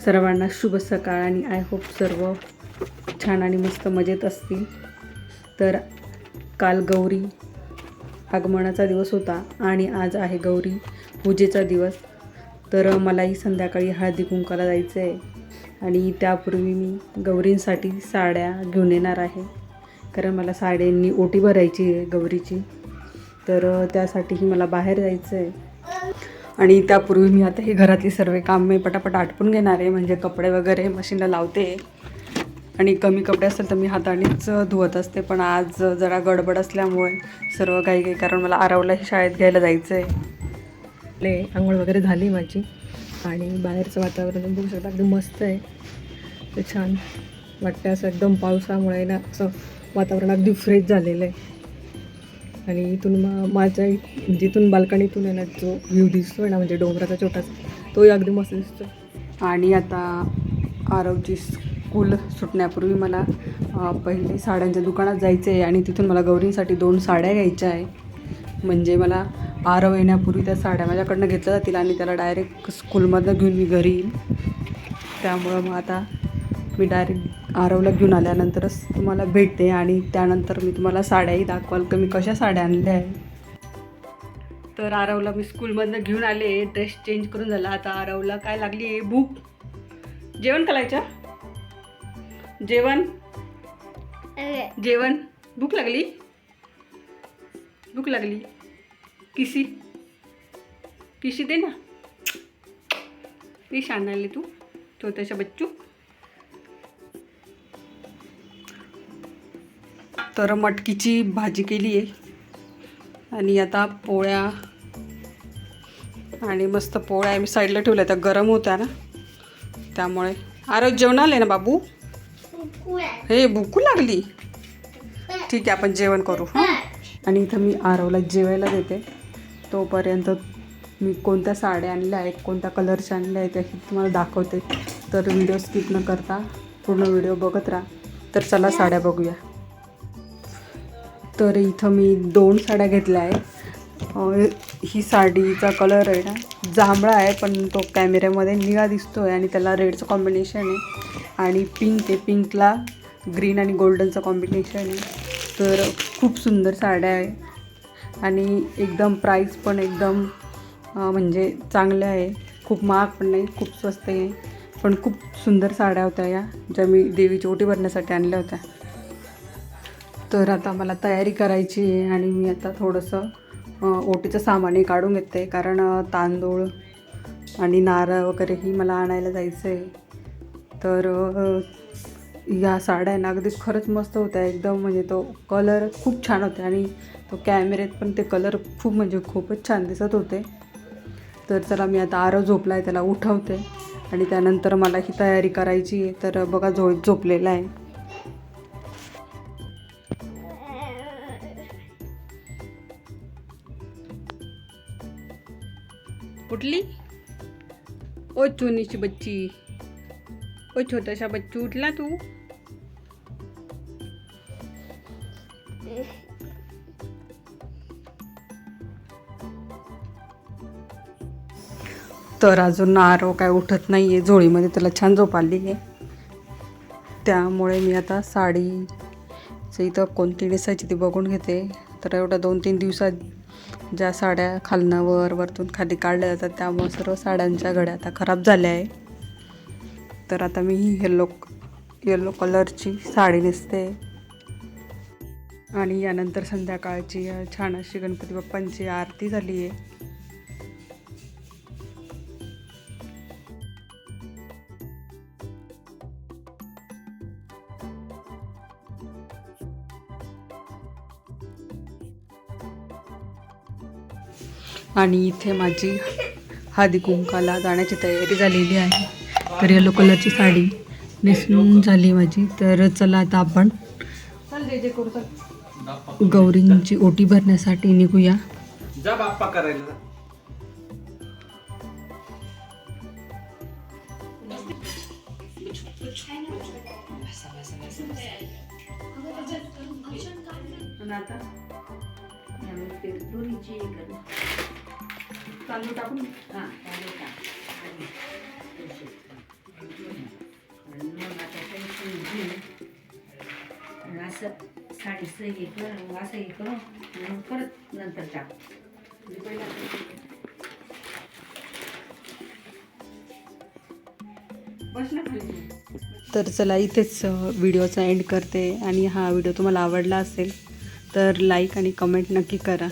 सर्वांना शुभ सकाळ आणि आय होप सर्व छान आणि मस्त मजेत असतील. तर काल गौरी आगमनाचा दिवस होता आणि आज आहे गौरी पूजेचा दिवस. तर मलाही संध्याकाळी हळदी कुंकाला जायचं आहे आणि त्यापूर्वी मी गौरींसाठी साड्या घेऊन येणार आहे, कारण मला साड्यांनी ओटी भरायची आहे गौरीची. तर त्यासाठीही मला बाहेर जायचं आहे आणि त्यापूर्वी मी आता हे घरातली सर्व कामे पटापट आटपून घेणार आहे. म्हणजे कपडे वगैरे मशीनला लावते आणि कमी कपडे असेल तर मी हातानेच धुवत असते, पण आज जरा गडबड असल्यामुळे सर्व काही कारण मला आरवलाही शाळेत घ्यायला जायचं आहे. आंघोळ वगैरे झाली माझी आणि बाहेरचं वातावरण बघू शकता अगदी मस्त आहे. ते छान वाटतं असं एकदम पावसामुळे ना, असं वातावरण अगदी फ्रेश झालेलं आहे. आणि इथून माझ्या जिथून बाल्कनीतून आहे ना, जो व्ह्यू दिसतो आहे ना, म्हणजे डोंगराचा छोटासा, तोही अगदी मस्त दिसतो. आणि आता आरवची स्कूल सुटण्यापूर्वी मला पहिले साड्यांच्या दुकानात जायचं आहे आणि तिथून मला गौरींसाठी 2 साड्या घ्यायच्या आहे. म्हणजे मला आरव येण्यापूर्वी त्या साड्या माझ्याकडनं घेतल्या जातील आणि त्याला डायरेक्ट स्कूलमधनं घेऊन मी घरी येईल. त्यामुळं मग आता मी डायरेक्ट आरवला घेऊन आल्यानंतरच तुम्हाला भेटते आणि त्यानंतर मी तुम्हाला साड्याही दाखवाल की मी कशा साड्या आणल्या आहे. तर आरवला मी स्कूलमधनं घेऊन आले, ड्रेस चेंज करून झाला. आता आरवला काय लागली आहे, भूक. जेवण करायचं, जेवण जेवण भूक लागली, भूक लागली. किसी किसी दे ना, फिश आणायला तू छोट्याशा बच्चू. तर मटकीची भाजी केली आहे आणि आता पोळ्या आणि मस्त पोळ्या मी साईडला ठेवल्या, त्या गरम होत्या ना त्यामुळे. आरव जेवण आले ना बाबू, हे भूकू लागली. ठीक आहे, आपण जेवण करू हां. आणि इथं मी आरवला जेवायला देते, तोपर्यंत मी कोणत्या साड्या आणल्या आहेत, कोणत्या कलरच्या आणल्या आहेत ते तुम्हाला दाखवते. तर व्हिडिओ स्किप न करता पूर्ण व्हिडिओ बघत राहा. तर चला साड्या बघूया. तर इथं मी 2 साड्या घेतल्या आहे. ही साडीचा कलर आहे ना जांभळा आहे, पण तो कॅमेऱ्यामध्ये निळा दिसतो आहे आणि त्याला रेडचं कॉम्बिनेशन आहे आणि पिंक आहे, पिंकला ग्रीन आणि गोल्डनचं कॉम्बिनेशन आहे. तर खूप सुंदर साड्या आहे आणि एकदम प्राईस पण एकदम म्हणजे चांगल्या आहे. खूप महाग पण नाही, खूप स्वस्त आहे, पण खूप सुंदर साड्या होत्या या, ज्या मी देवीची ओटी भरण्यासाठी आणल्या होत्या. तर आता मला तयारी करायची आहे आणि मी आता थोडंसं ओटीचं सामानही काढून घेते, कारण तांदूळ आणि नारळ वगैरेही मला आणायला जायचं आहे. तर या साड्या ना अगदी खरंच मस्त होत्या एकदम. म्हणजे तो कलर खूप छान होता आणि तो कॅमेऱ्यात पण ते कलर खूप म्हणजे खूपच छान दिसत होते. तर चला मी आता आरव झोपला आहे त्याला उठवते आणि त्यानंतर मला ही तयारी करायची आहे. तर बघा झोपलेला आहे. उठली ओ चुनीची बच्ची, ओ छोटासा बच्चू, उठला तू. तर अजून आरव काय उठत नाही आहे, झोळीमध्ये त्याला छान झोप आली आहे. त्यामुळे मी आता साडीचं इथं कोणती नेसायची ती बघून घेते. तर एवढ्या 2-3 दिवसात ज्या साड्या खालनं वरतून खाली काढल्या जातात, त्यामुळे सर्व साड्यांच्या घड्या आता खराब झाल्या आहे. तर आता मी ही येलो कलरची साडी नेसते आणि यानंतर संध्याकाळची छान अशी गणपती बाप्पांची आरती झाली आहे. आणि इथे माझी हळदी कुंकाला जाण्याची तयारी झालेली आहे. तर येलो कलरची साडी नेसून झाली माझी. तर चला आता आपण गौरींची ओटी भरण्यासाठी निघूया. जा बाप्पा करायला. तांदूळ टाकून असं साडीचं हे कर मग असं हे करू मग परत नंतर टाक म्हणजे पहिला बस ना खाली. तर चला इथेच व्हिडिओचा एंड करते आणि हा व्हिडिओ तुम्हाला आवडला असेल तर लाईक आणि कमेंट नक्की करा.